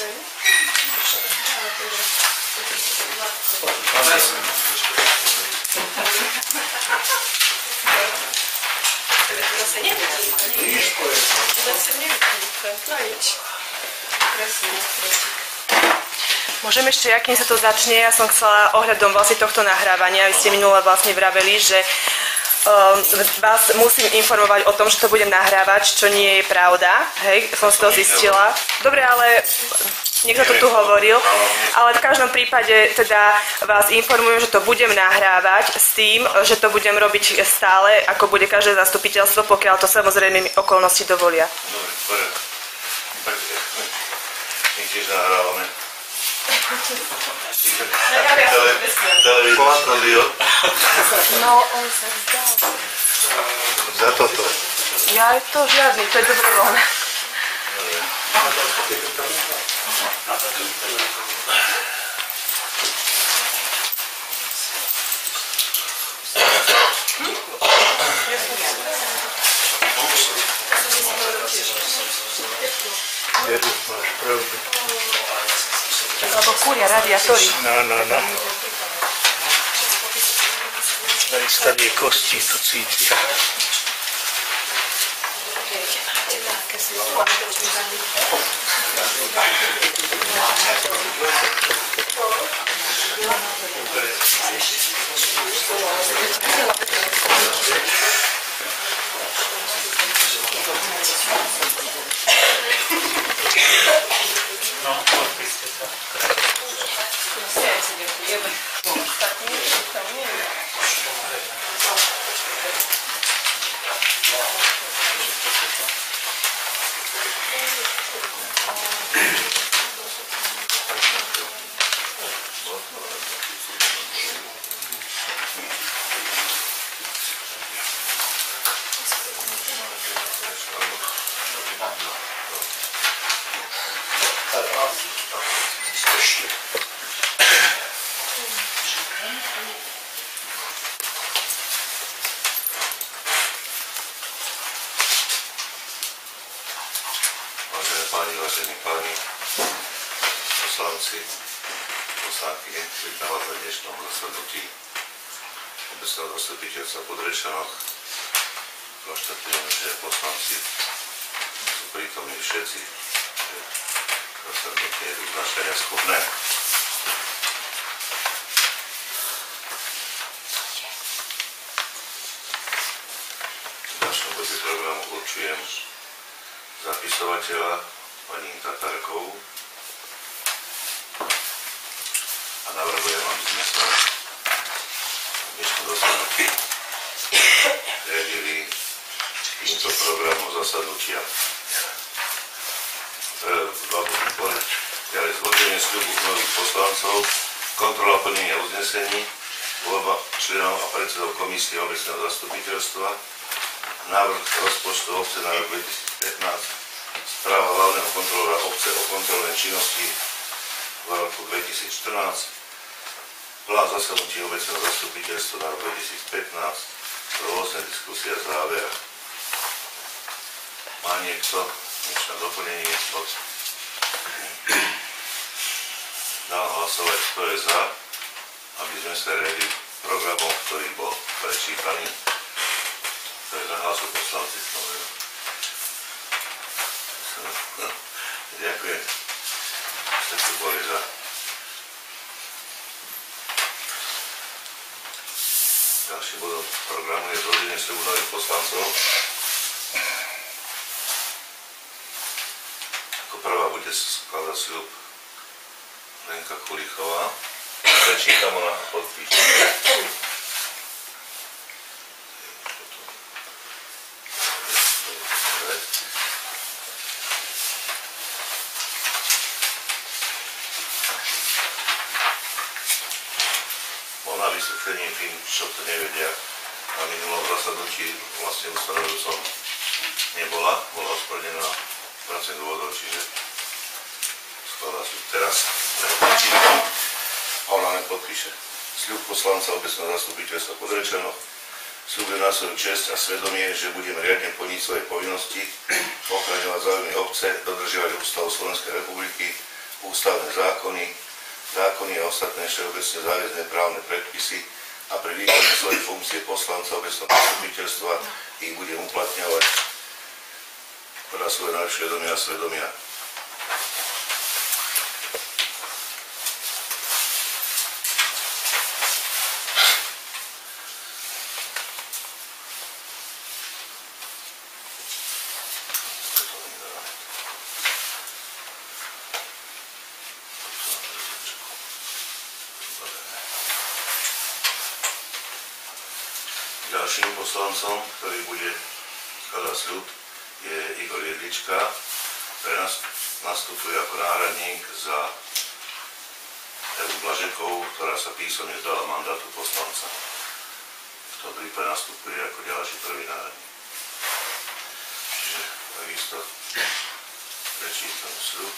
Zase nevidí. Zase nevidí. No nič. Presne, Môžem ešte, akým sa to začne, ja som chcela ohľadom vlastne tohto nahrávania, vy ste minule vlastne vraveli, že vás musím informovať o tom, že to budem nahrávať, čo nie je pravda, hej, som si to zistila. Dobre, ale niekto to tu hovoril, ale v každom prípade teda vás informujem, že to budem nahrávať s tým, že to budem robiť stále, ako bude každé zastupiteľstvo, pokiaľ to samozrejme okolnosti dovolia. Dobre, poriadok. Tak my tiež nahrávame. Televízor, studio. No, on sa vzdal. Za toto. Ja je to žiadny, to je dobrovoľné. Lebo kúria radiátory. No. Tady je kosti, to cítia. No, podpíšte sa. Vážení páni, poslanci, poslankyne, vítam vás na dnešnom zasadnutí obecného zastupiteľstva pod Rečanoch. Konštatujem, že poslanci sú prítomní všetci, že zasadnutie je uznášania schopné. V ďalšom bode programu určujem zapisovateľa pani Tatarkovú a navrhujem, aby sme sa v dnešnom zasadnutí riadili týmto programom zasadnutia. Ďalej zloženie sľubu nových poslancov, kontrola plnenia uznesení, voľba členov a predsedov komisie obecného zastupiteľstva, návrh rozpočtu obce na rok 2015, správa hlavného kontrolóra obce o kontrolnej činnosti v roku 2014, plán zasadnutí obecného zastupiteľstva na rok 2015, rôzne diskusie a záver. Má niekto niečo na doplnenie? Dám hlasovať, kto je za, aby sme sa riadili programom, ktorý bol prečítaný. To je za hlasu poslanci. Ďakujem. Všetci boli za. Ďalším bodom programu je zloženie sľubu nových poslancov. Ako prvá bude skladať sľub Lenka Kulichová. Prečítam, ona podpíše. Vysvetlením tým, čo to nevedia, na minulom zasadnutí vlastne ustanovujúcom bola ospravedlnená pracovných dôvodov, čiže skladá sú teraz prečítam a ona len podpíše. Sľub poslanca obecného zastupiteľstva pod Rečanoch. Sľubujem na svoju česť a svedomie, že budem riadne plniť svoje povinnosti, ochraňovať záujmy obce, dodržiavať ústavu Slovenskej republiky ústavné zákony, zákony a ostatné všeobecne záväzné právne predpisy a pri výkone svojej funkcie poslanca obecného zastupiteľstva ich budem uplatňovať podľa svoje najlepšie vedomia a svedomia. Ďalším poslancom, ktorý bude skladať sľub, je Igor Jedlička, ktorý nastupuje ako náhradník za Evu Blažekovú, ktorá sa písomne vzdala mandátu poslanca. V tom prípade nastupuje ako ďalší prvý náhradník. Čiže takisto prečítam sľub.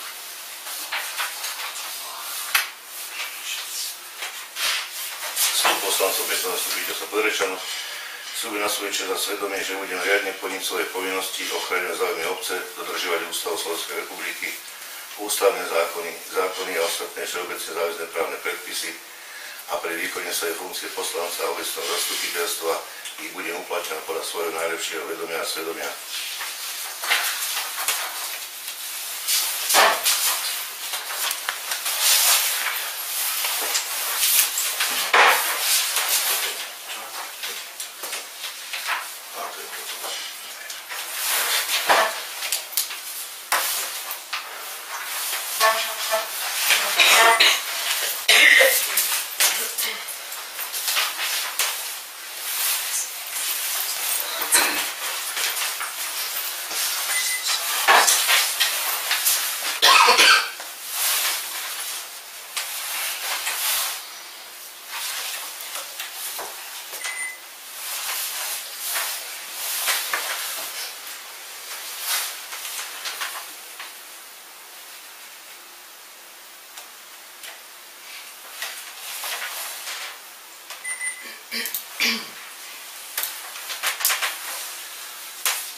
Sľub poslancov obecného zastupiteľstva Podrečanu. Sľubujem na svoje čest a svedomie, že budem riadne plniť svoje povinnosti, ochraňovať záujmy obce, dodržiavať Ústavu Slovenskej republiky, ústavné zákony a ostatné všeobecne záväzné právne predpisy a pri výkone svojej funkcie poslanca a obecného zastupiteľstva ich budem uplatňovať podľa svojho najlepšieho vedomia a svedomia.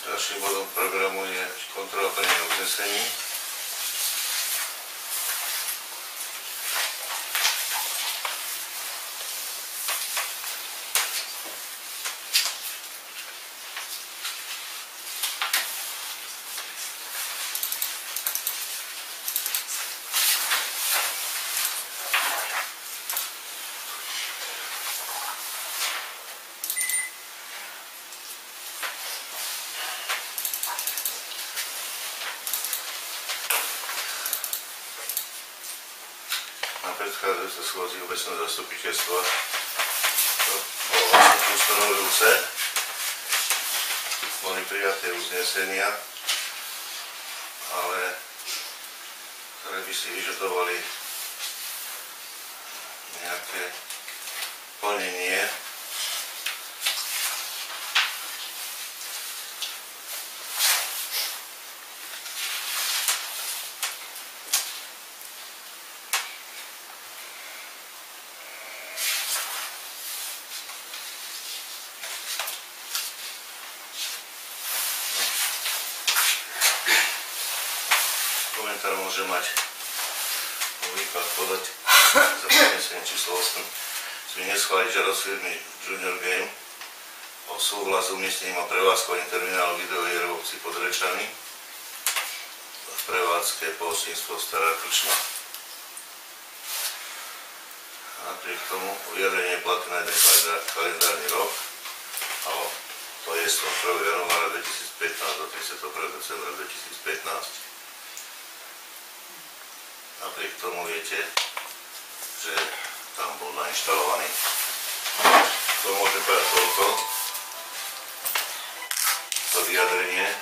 Ďalším bodom programu je kontrola plnenia uznesení. Na predchádzajúcej schôdzi obecného zastupiteľstva bolo vlastne ustanovujúce, boli prijaté uznesenia, ale ktoré by si vyžadovali nejaké plnenie. Komentár môže mať výklad podať za prenesenie číslo 8. Sme neschváliť žiadosť firmy Junior Game o súhlas s umiestnením a prevádzkovaním terminálu videohier v obci Podrečany v prevádzke pohostinstvo Stará Krčma. Napriek tomu vyjadrenie platí na jeden kalendárny rok, ale to je z 1. januára 2015 do 31. decembra 2015. Napriek tomu viete, že tam bol nainštalovaný. To môžem povedať toľko. To vyjadrenie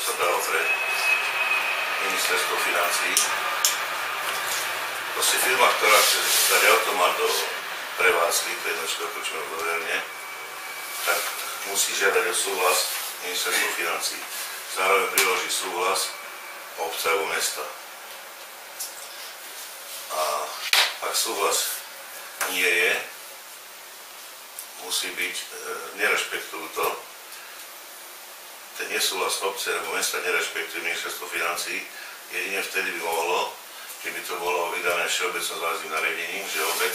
sa dalo pre ministerstvo financií. Proste firma, ktorá chce dať automat do prevádzky, to jednočka Krčma v Doverne, tak musí žiadať o súhlas ministerstvo financií. Zároveň priloží súhlas obce alebo mesta. A ak súhlas nie je, musí byť, nerešpektujú to, ten nesúhlas obce alebo mesta nerešpektuje ministerstvo financií, Jedine vtedy by mohlo, keby to bolo vydané všeobecno záväzným nariadením, že obec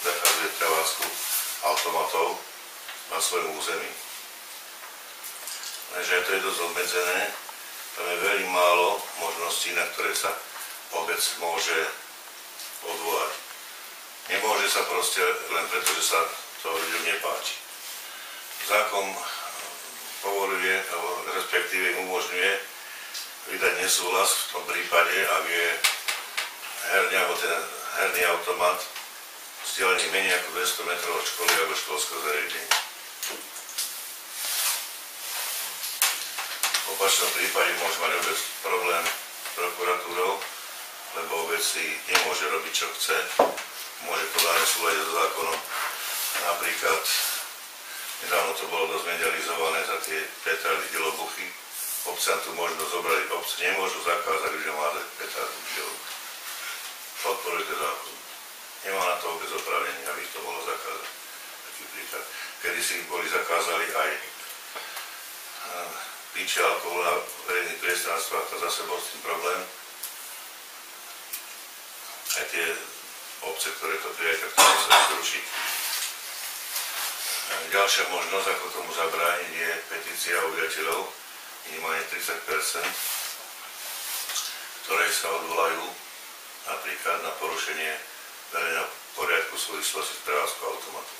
zakazuje prevádzku automatov na svojom území. Takže to je dosť obmedzené, tam je veľmi málo možností, na ktoré sa obec môže odvolať. Nemôže sa proste len preto, že sa to ľuďom nepáči. Zákon povoluje, respektíve umožňuje vydať nesúhlas v tom prípade, ak je herňa alebo ten herný automat vzdialený menej ako 200 metrov od školy alebo školského zariadenia. V opačnom prípade môže mať obec problém s prokuratúrou, lebo obec si nemôže robiť, čo chce. Môže podľa v súlade so zákonom. Napríklad, nedávno to bolo dosť medializované za tie petardy, delobuchy. Obcám tu možno zobrať, obce nemôžu zakázať ľuďom hádať petardy, delobuchy. Podporujte zákon. Nemá na to vôbec oprávnenie, aby to bolo zakázať. Taký príklad. Kedy si boli zakázali aj piče alkohol na verejných priestranstvách, to zase bol s tým problém. Aj tie obce, ktoré to prijajú, tak to museli zrušiť. Ďalšia možnosť, ako tomu zabrániť, je petícia obyvateľov, minimálne 30%, ktoré sa odvolajú napríklad na porušenie verejného poriadku v súvislosti s prevádzkou automatu.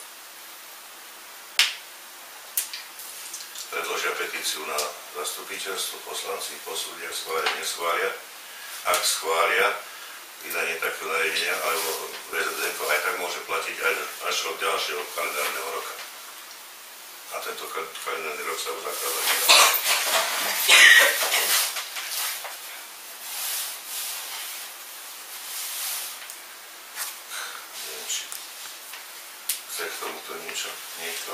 Predložia petíciu na zastupiteľstvo, poslanci posúdia, schvália, neschvália. Ak schvália vydanie takého nariadenia, alebo VZDK aj tak môže platiť až od ďalšieho kalendárneho roka. A tento kalendárny rok sa zakázať nedá. Neviem, či chce k tomuto niečo, niekto.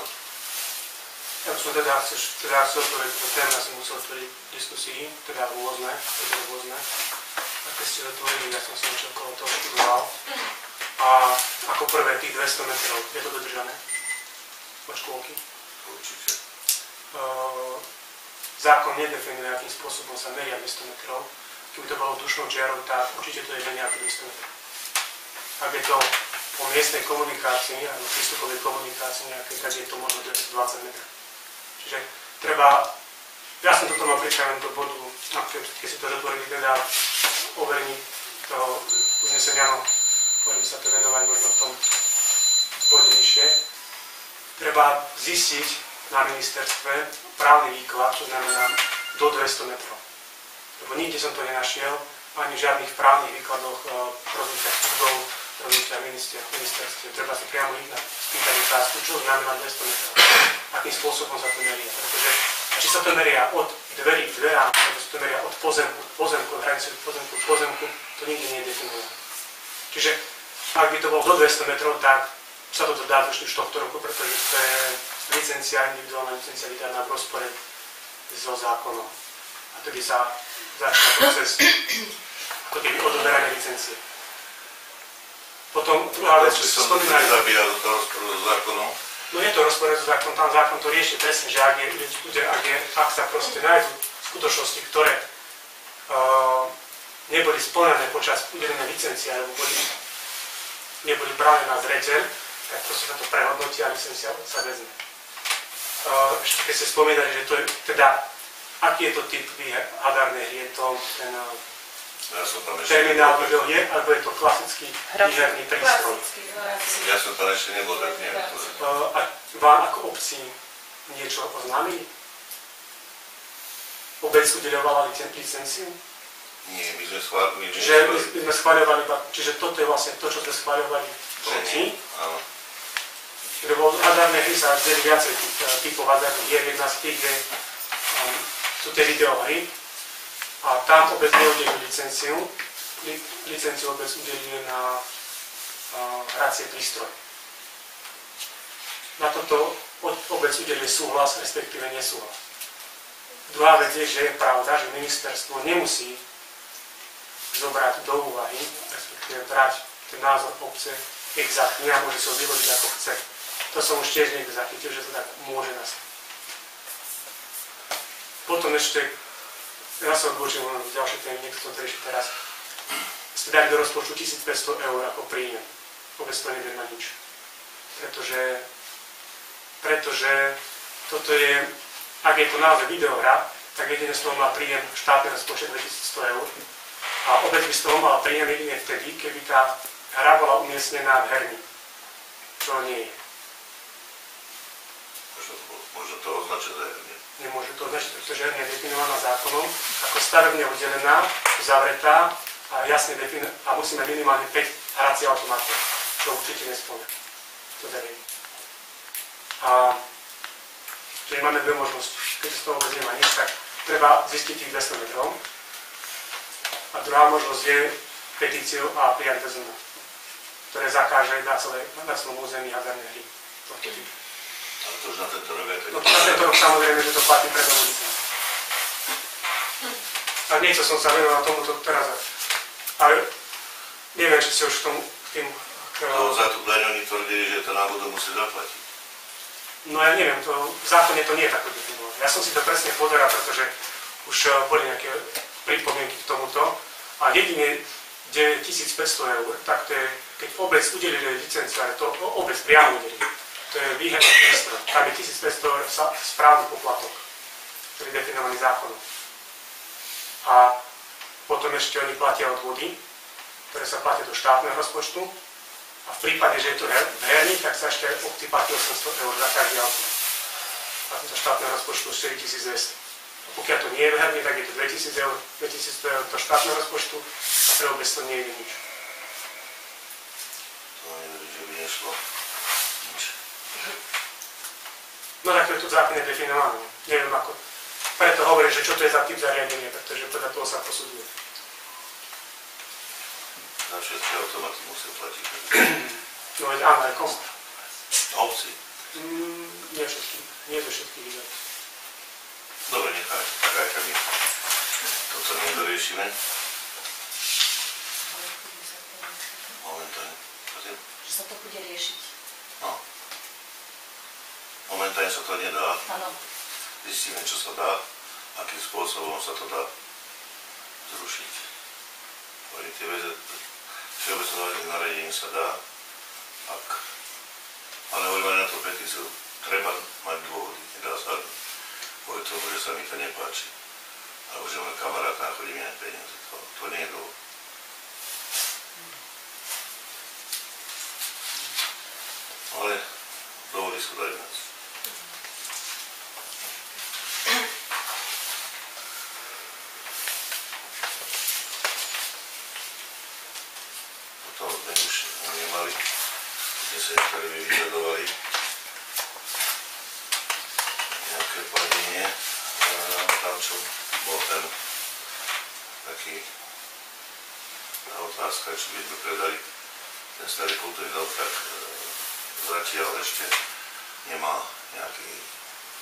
Ja by som teda chcel otvoriť túto tému, ja som musel otvoriť diskusii, teda rôzne. A keď ste otvorili, ja som si niečo okolo toho študoval. A ako prvé tých 200 metrov, je to dodržané od škôlky? Určite. Zákon nedefinuje, akým spôsobom sa meria 200 metrov. Keby to bolo tušnou čiarou, tak určite to je menej ako 200 metrov. Ak je to o miestnej komunikácii, alebo prístupovej komunikácii nejakej, tak je to možno 20 metrov. Čiže treba, ja som toto mal pripravené do bodu, keď si to zatvorili, teda overení toho uznesenia, no, môžeme sa to venovať možno v tom bode nižšie. Treba zistiť na ministerstve právny výklad, čo znamená do 200 metrov. Lebo nikde som to nenašiel, ani v žiadnych právnych výkladoch rozhodnutia súdov, rozhodnutia ministerstve. Treba si priamo ich spýtať otázku, čo znamená 200 metrov. Akým spôsobom sa to meria. Pretože či sa to meria od dverí k dverám, alebo sa to meria od pozemku k pozemku, od hranice k pozemku, to nikdy nie je definované. Čiže ak by to bolo do 200 metrov, tak sa to dá už tohto roku, pretože to je licencia, individuálna licencia vydaná v rozpore so zákonom. A tedy sa začína proces ako keby odoberania licencie. Potom druhá vec, čo si spomínali. Zabíja do toho rozporu so zákonom. No je to rozpor so zákonom, tam zákon to rieši presne, že ak sa proste nájdú skutočnosti, ktoré neboli splnené počas udelenia licencie, alebo neboli brané na zreteľ, tak proste sa to prehodnotí a licencia sa vezme. Ešte keď ste spomínali, že to je teda, aký je to typ hazardnej hry, je to ten terminál videohier, alebo je to klasický výherný prístroj. Ja som tam ešte nebol, tak neviem. A vám ako obci niečo oznámili? Obec udeľovala licenciu? Nie, my sme schváľovali. Čiže my sme schváľovali, čiže toto je vlastne to, čo sme schváľovali v obci. Áno. Lebo hazardné hry sa zdeli viacej typov hazardných hier. Jedna z tých sú tie videohry. A tam obec neudelí licenciu. Licenciu obec udelí na hracie prístroje. Na toto obec udelí súhlas, respektíve nesúhlas. Druhá vec je, že je pravda, že ministerstvo nemusí zobrať do úvahy, respektíve brať ten názor obce exaktne a môže sa ho vyvodiť ako chce. To som už tiež niekde zachytil, že to tak môže nastať. Potom ešte Ja som odbočil ďalšie témy, niekto som to rieši teraz. Ste dali do rozpočtu 1500 eur ako príjem. Vôbec to neviem na nič. Pretože toto je, ak je to naozaj videohra, tak jedine z toho má príjem štátny rozpočet 2100 eur. A obec by z toho mala príjem jedine vtedy, keby tá hra bola umiestnená v herni. Čo nie je. Možno to označiť za hernie. Nemôže to označiť, pretože hernia je definovaná zákonom ako stavebne oddelená, zavretá a jasne definovaná a musíme minimálne 5 hracích automatov, čo určite nespomne. To zariadenie. A čiže máme dve možnosti. Keď z toho vôbec nemá nič, tak treba zistiť tých 200 metrov. A druhá možnosť je petíciu a prijať DZM, ktoré zakáže na celom území hazardné hry. Ale to už na tento rok aj tak. No to na tento rok samozrejme, že to platí pre dovolíci. A nechcel som sa venoval tomuto teraz. Ale neviem, či ste už k tomu, k tým... No za tú daň oni tvrdili, že to náhodou musí zaplatiť. No ja neviem, to, v zákone to nie je takto definované. Ja som si to presne pozeral, pretože už boli nejaké pripomienky k tomuto. A jedine, kde je 1500 eur, tak to je, keď obec udelí licenciu, ale to obec priamo udelí. To je výherný prístroj. Tam je 1500 eur správny poplatok, ktorý je definovaný zákonom. A potom ešte oni platia odvody, ktoré sa platia do štátneho rozpočtu. A v prípade, že je to herní, tak sa ešte obci platí 800 eur za každý auto. A do štátneho rozpočtu 4200. A pokiaľ to nie je herní, tak je to 2000 eur, 2100 eur do štátneho rozpočtu a pre obec to nie je nič. To neviem, že by nešlo. Nič. No tak to je tu zákon definované. Neviem ako. Preto hovorím, že čo to je za typ zariadenia, pretože podľa toho sa posudzuje. Na všetky automaty musia platiť. No veď áno, aj komu? Obci. Nie všetky. Nie zo všetkých výdavkov. Dobre, nechaj. Tak aj my toto nedoriešime. Momentálne. Že sa to bude riešiť. No. Momentálne sa to nedá. Áno. Zistíme, čo sa dá, akým spôsobom sa to dá zrušiť. Oni tie všeobecné nariadenie sa dá, ale hovorím na tú petíciu, treba mať dôvody, nedá sa povedať tomu, že sa mi to nepáči. Alebo že môj kamarát náchodí mi aj peniaze, to nie je dôvod. Ale dôvody sú dajú nás. Potom sme už nemali, kde sa niektorí by vyžadovali nejaké plnenie. Tam, čo bol ten taký otázka, či by sme predali ten starý kultúrny dom, tak zatiaľ ešte nemá nejaký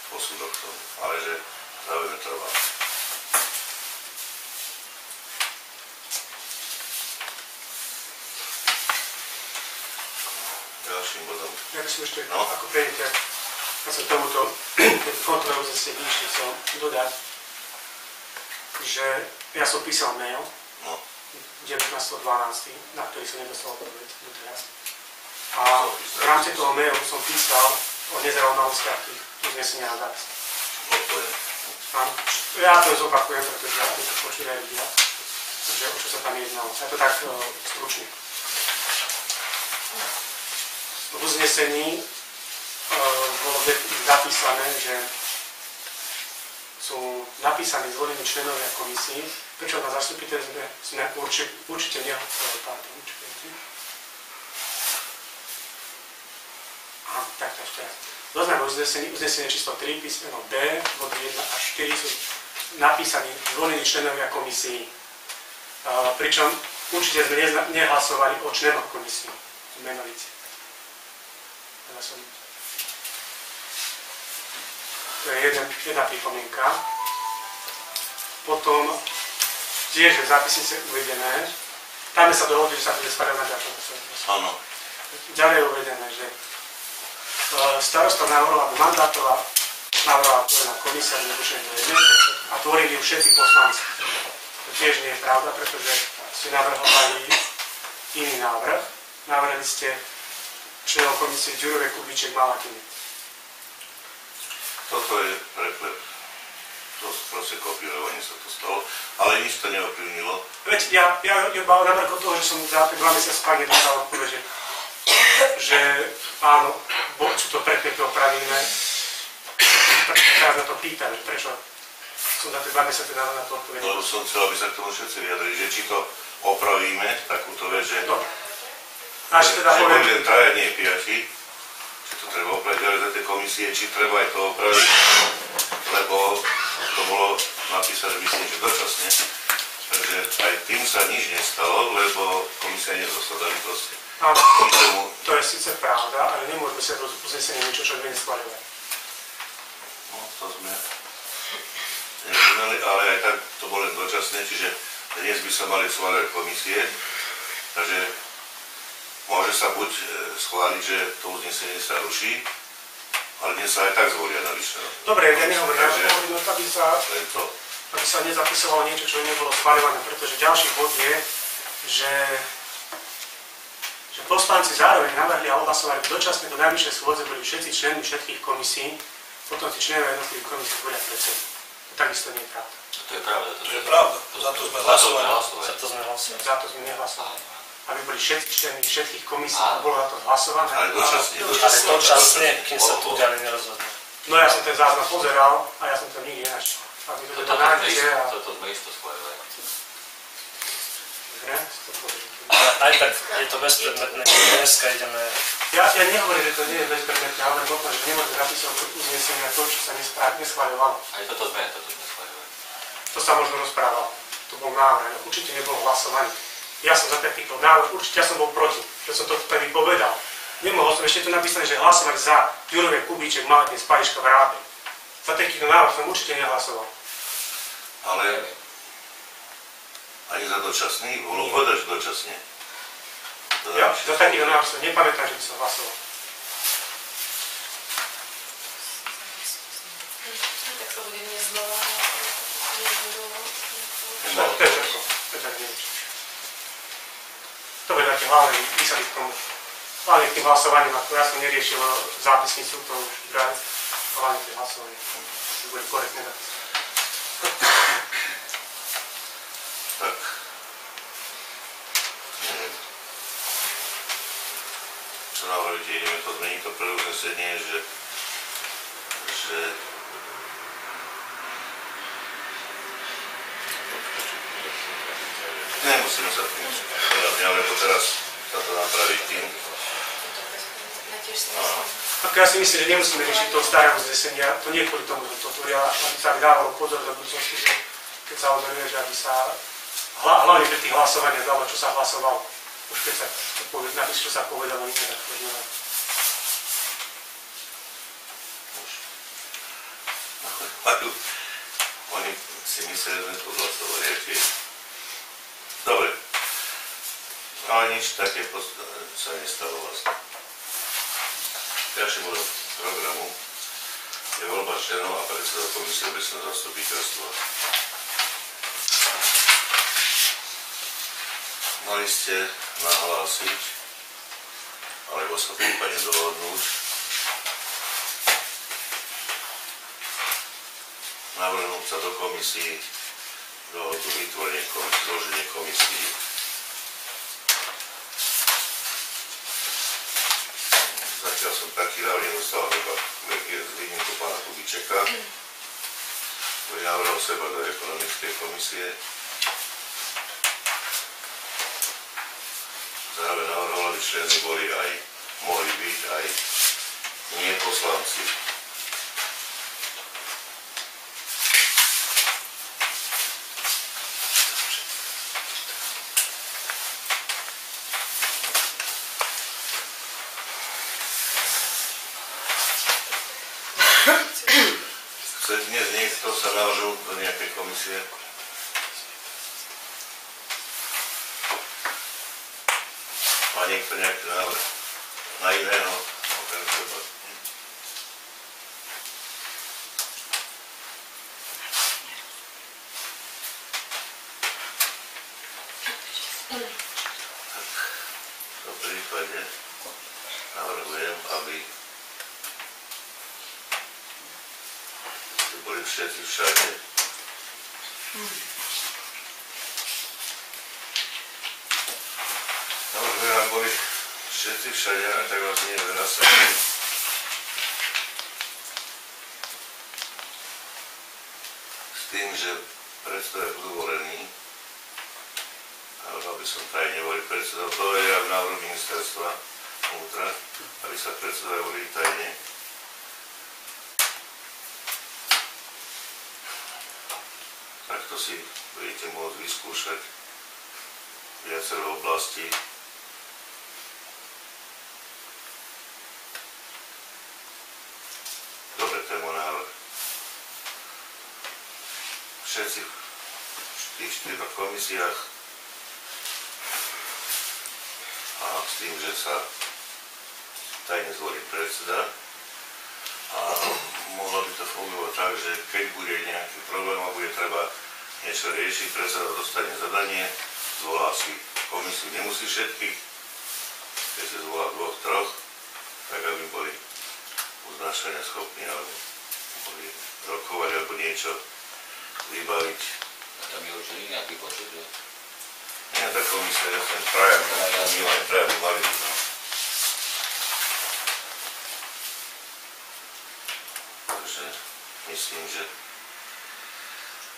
posudok k tomu, ale že záujme trvá. Ďalším bodom. Ja by som ešte, ako prejdete, ja som tomuto kontrolu zase ešte chcel dodať, že ja som písal mail 19.12., na ktorý som nedostal odpoveď doteraz. A v rámci toho mailu som písal o nezrovnalosti tých uznesenia na zápis. Ja to zopakujem, pretože ja to počuli aj ľudia, že o čo sa tam jednalo. Ja to tak stručne. V uznesení bolo zapísané, že sú napísaní zvolení členovia komisí, pričom na zastupiteľstve sme určite takto ešte raz. Zoznam uznesenie číslo 3, písmeno B, body 1 až 4 sú napísaní zvolení členovia komisí. Pričom určite sme nehlasovali o členoch komisí, menovite. To je jedna pripomienka. Potom tiež v zápisnice uvedené, tam sa dohodli, že sa bude spadať na ďalšom. Áno. Ďalej je uvedené, že starosta navrhol, aby mandátová navrhovala tvorená komisia, vybušenie do jednej a tvorili ju všetci poslanci. To tiež nie je pravda, pretože ste navrhovali iný návrh. Navrhli ste členov komisie Ďurove, Kubíček, Malatíny. Toto je preklep. To proste kopírovanie sa to stalo, ale nič to neovplyvnilo. Veď ja navrh od toho, že som za 2 mesiace spáne dostal odpoveď, že áno, čo to preklepy opravíme. Prečo sa na to pýtam, prečo som za 2 mesiace dal na to odpoveď. Lebo som chcel, aby sa k tomu všetci vyjadrili, že či to opravíme, takúto vec, že... Dobre. Až teda že poviem... budem traja, nie 5, či to treba opraviť, ale za tie komisie, či treba aj to opraviť, lebo to bolo napísané, myslím, že dočasne. Takže aj tým sa nič nestalo, lebo komisia nezasadali proste. Áno, to je síce pravda, ale nemôžeme sa do uznesenia niečo, čo neschváľovať. No, to sme nerozumeli, ale aj tak to bolo len dočasné, čiže dnes by sa mali schváľovať komisie, takže môže sa buď schváliť, že to uznesenie sa ruší, ale dnes sa aj tak zvolia navyše. Dobre, ja nehovorím, aby sa nezapisovalo niečo, čo nebolo schváľované, pretože ďalší bod je, že poslanci zároveň navrhli a odhlasovali dočasne do najvyššej schôdze boli všetci členmi všetkých komisí, potom tí členovia jednotlivých komisí volia predsedu. To takisto nie je pravda. To je pravda. To je pravda. Za to sme hlasovali. Za to sme nehlasovali. Aby boli všetci členmi všetkých komisí, bolo na to hlasované. Ale dočasne. Dočasne, kým sa tu ďalej nerozhodne. No ja som ten záznam pozeral a ja som to nikdy nenašiel. Toto sme isto schváľovali. Dobre, to poviem. Aj tak je to bezpredmetné, dneska ideme... Ja nehovorím, že to nie je bezpredmetné, ale hovorím o tom, že nemôžem napísať uznesenia to, čo sa neschváľovalo. Aj toto sme schváľovali. To sa možno rozprávalo. To bol návrh, určite nebolo hlasovanie. Ja som za takýto návrh, určite ja som bol proti, že som to vtedy povedal. Nemohol som ešte tu napísať, že hlasovať za Ďurove, Kubíček, Malatín, Spádiška, Vrábel. Za takýto návrh som určite nehlasoval. Ale ani za dočasný, bolo povedať, že dočasne. Ja za takýto návrh som nepamätám, že by som hlasoval. Tak sa bude dnes znova. Peter Nemčík. To bude také hlavne písali k tomu. Hlavne k tým hlasovaním, ako ja som neriešil zápisnicu, to už druhá vec. Hlavne tým hlasovaním. To bude korektne napísané. Tak, neviem. Čo navrhujete, ideme to zmeniť to prvé uznesenie, že nemusíme sa tým lebo teraz sa to napraviť tým. Tak ja si myslím, že nemusíme riešiť to staré uznesenia, to nie je kvôli tomu, že to tvoria, aby sa vydávalo pozor do budúcnosti, že keď sa odberuje, že aby sa hlavne pri tých hlasovaniach dalo, čo sa hlasovalo. Už keď sa napíš, čo sa povedalo, nie tak to znamená. Oni si mysleli, že sme to hlasovali, tiež. Dobre. Ale nič také sa nestalo vlastne. Ďalším bodom programu je voľba členov a predsedov komisie obecného zastupiteľstva. Mali ste nahlásiť, alebo sa prípadne dohodnúť, navrhnúť sa do komisí, dohodu vytvorenie komisí, zloženie komisí. Zatiaľ som taký návrh nedostal, z výnimku pána Kubíčeka, ktorý navrhol seba do ekonomickej komisie. Zároveň navrhol, aby členy mohli byť aj nie poslanci. Chce dnes niekto sa navrhnúť do nejakej komisie? Má niekto nejaký návrh na iného? prípade navrhujem, aby tu boli všetci všade. Navrhujem, aby boli všetci všade, a tak vás nie veľa sa. S tým, že predstavia budú volení, ale aby som tajne volil predsedov, to je aj návrh ministerstva vnútra, aby sa predsedovia volili tajne. Takto si budete môcť vyskúšať viacero oblastí. Dobre, to je môj návrh. Všetci v tých 4 komisiách a s tým, že sa tajne zvolí predseda a mohlo by to fungovať tak, že keď bude nejaký problém a bude treba niečo riešiť, predseda dostane zadanie, zvolá si komisiu, nemusí všetkých, keď si zvolá 2, 3, tak aby boli uznášania schopní alebo mohli rokovať alebo niečo vybaviť. A tam je určite nejaký počet, že? Nie, tá komisia je ten traja, my len traja by mali. Takže myslím, že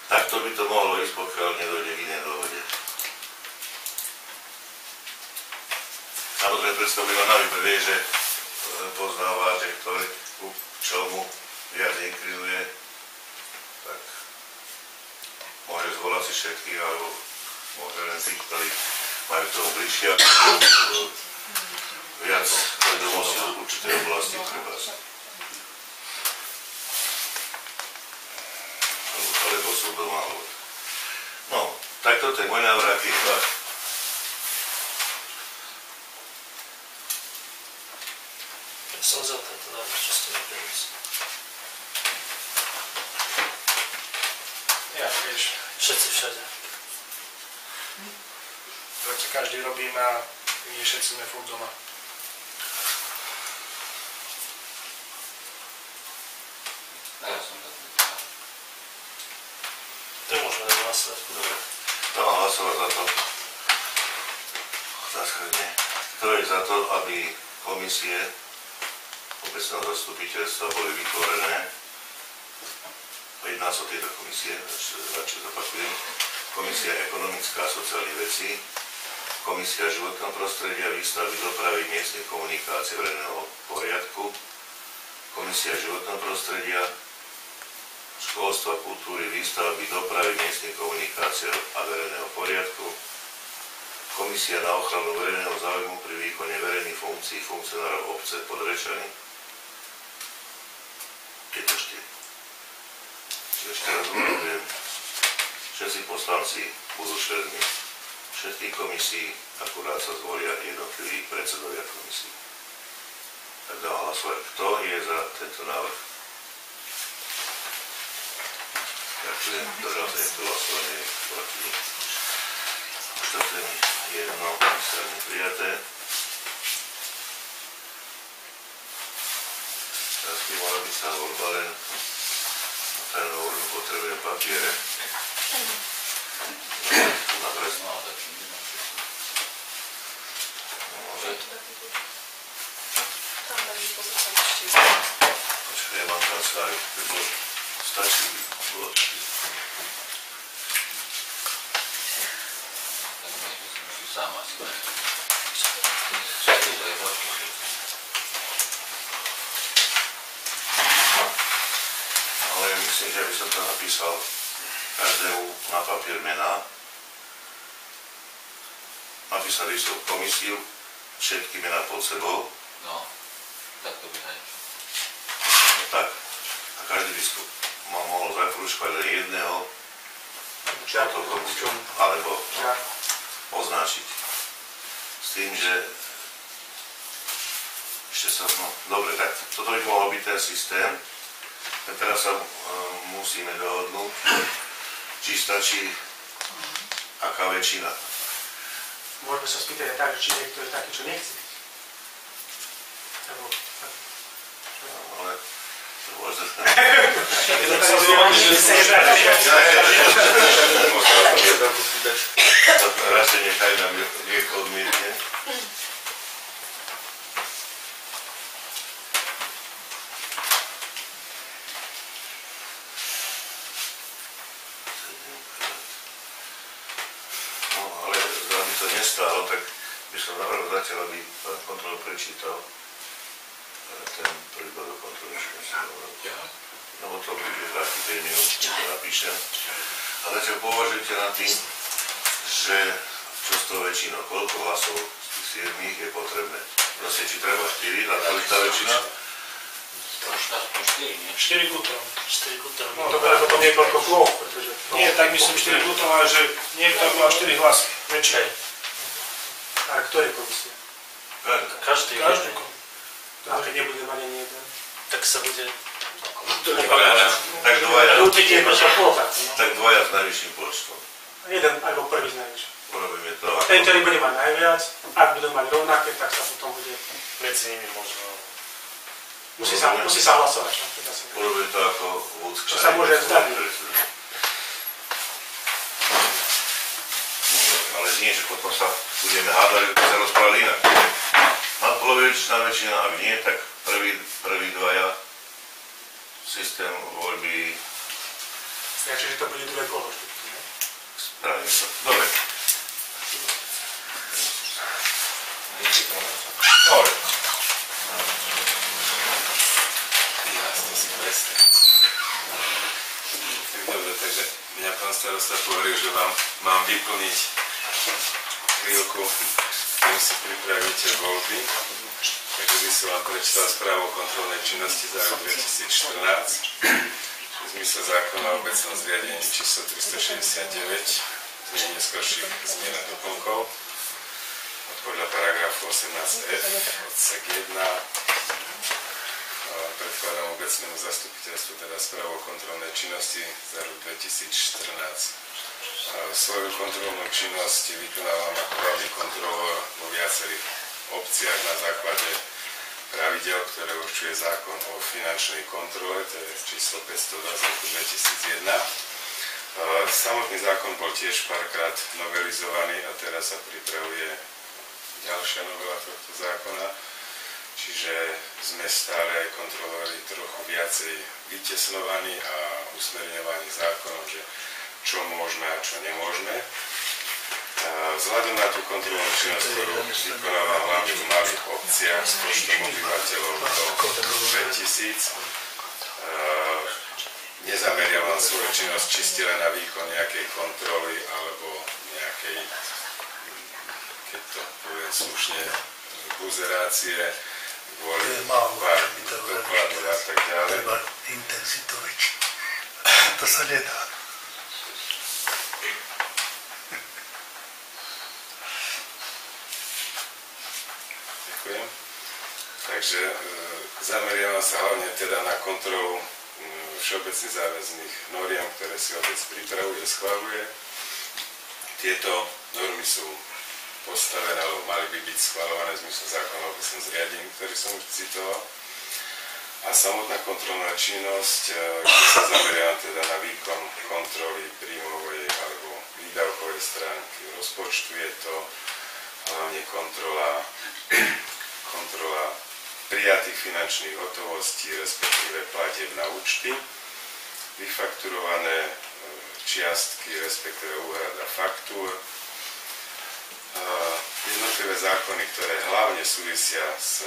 takto by to mohlo ísť, pokiaľ nedojde k inej dohode. Samozrejme, predstavljivo na výber vie, že poznáva, že ktorý ku čomu viac inklinuje, tak môže zvolať si všetkých, alebo môže len tých, ktorí majú k tomu bližšie, viac vedomosti do určitej oblasti treba sa. Alebo sú doma. No, tak toto je môj návrh, aký je váš. Ja som za tento návrh, čo ste vypriniesli. Ja tiež. Všetci všade. Preto každý robíme a my všetci sme furt doma. Ja som tak. To môžeme hlasovať. Dobre, to mám hlasovať za to. Otázka nie. Kto je za to, aby komisie obecného zastupiteľstva boli vytvorené? Jedná sa o tejto komisie, radšej zopakujem. Komisia ekonomická a sociálnych vecí, Komisia životného prostredia, výstavby, dopravy, miestnych komunikácií, verejného poriadku, Komisia životného prostredia, školstva, kultúry, výstavby, dopravy, miestnych komunikácií a verejného poriadku, Komisia na ochranu verejného záujmu pri výkone verejných funkcií funkcionárov obce Podrečany. Tieto 4. Čiže ešte raz uvedujem, všetci poslanci budú členmi všetkých komisí, akurát sa zvolia jednotliví predsedovia komisí. Tak dám hlasovať, kto je za tento návrh. Ďakujem, držal sa niekto hlasovanie proti. Ostatné jedno strane prijaté. Teraz by mala byť sa voľba len tajnú voľbu, potrebujem papiere. Na prest. No, tak nemám všetko. Môže. Tam dali pozrieť ešte. Počkaj, ja mám tam starý, stačí bylo. Tak myslím, že sám asi ne. Všetko to je počko. Ale ja myslím, že by som to napísal každému na papier mená. Napísali som komisiu, všetky mená pod sebou. No, tak to by najlepšie. Tak. A každý by mohol zakrúškovať len jedného toto komisiu, alebo označiť. S tým, že ešte sa, no, dobre, tak toto by mohol byť ten systém. Teraz sa musíme dohodnúť, či stačí aká väčšina. Môžeme sa spýtať aj tak, či niekto je taký, čo nechce byť. Raz sa nechaj nám liek odmietne. No, ale aby to nestálo, tak by som navrhol zatiaľ, aby pán kontrolor prečítal ten príklad o kontrole činnosti. No to bude taký 5 minút, to napíšem. A zatiaľ považujte nad tým, že čo z toho väčšinou, koľko hlasov z tých 7 je potrebné. Proste, či treba 4, a tá väčšina? Troška to 4, nie? 4 gutov. 4 gutov. No to bude potom niekoľko plôch, pretože... Nie, tak myslím 4 gutov, ale že niekto má 4 hlasy. Väčšie. Ale ktoré komisie? Každý. A keď nebude mať ani jeden. Tak sa bude... Tak dvaja. Určite je proste plota. Tak dvaja s najvyšším počtom. Jeden alebo prvý z najvyšším. Urobíme to A ten, ktorý bude mať najviac, ak budú mať rovnaké, tak sa potom bude... Medzi nimi možno... Musí sa hlasovať. Urobíme to ako ľudská. Čo sa môže zdať. Ale nie, že potom sa budeme hádať, keď sa rozprávali inak. Nadpolovičná väčšina, ak nie, tak prvý dvaja systém voľby... Čiže to bude druhé kolo. Správne to. Dobre. Dobre. Dobre, takže mňa pán starosta povedal, že vám mám vyplniť chvíľku, kým si pripravíte voľby. Takže by som vám prečítal správu o kontrolnej činnosti za rok 2014. V zmysle zákona o obecnom zriadení číslo 369, znení neskorších zmien a doplnkov. Podľa paragrafu 18f, odsek 1, predkladám obecnému zastupiteľstvu teda správu o kontrolnej činnosti za rok 2014. Svoju kontrolnú činnosť vykonávam ako hlavný kontrolór vo viacerých obciach na základe pravidel, ktoré určuje zákon o finančnej kontrole, to je číslo 502 z roku 2001. Samotný zákon bol tiež párkrát novelizovaný a teraz sa pripravuje ďalšia novela tohto zákona. Čiže sme stále aj kontrolovali trochu viacej vytesnovaní a usmerňovaní zákonom, že čo môžeme a čo nemôžeme. Vzhľadom na tú kontrolnú činnosť, ktorú vykonávam hlavne v malých obciach s počtom obyvateľov do 2000, nezameriavam svoju činnosť čiste len na výkon nejakej kontroly alebo nejakej, keď to poviem slušne, buzerácie, kvôli pár dokladov a tak ďalej. Treba intenzitu väčšiu. To sa nedá. Ďakujem. Takže zameriavam sa hlavne teda na kontrolu všeobecne záväzných noriem, ktoré si obec pripravuje, schvaľuje. Tieto normy sú postavené, alebo mali by byť schvaľované v zmysle zákona o obecnom zriadení, ktorý som už citoval. A samotná kontrolná činnosť, kde sa zameriava teda na výkon kontroly príjmovej alebo výdavkovej stránky rozpočtu, je to hlavne kontrola prijatých finančných hotovostí, respektíve platieb na účty, vyfakturované čiastky, respektíve úhrada faktúr, jednotlivé zákony, ktoré hlavne súvisia s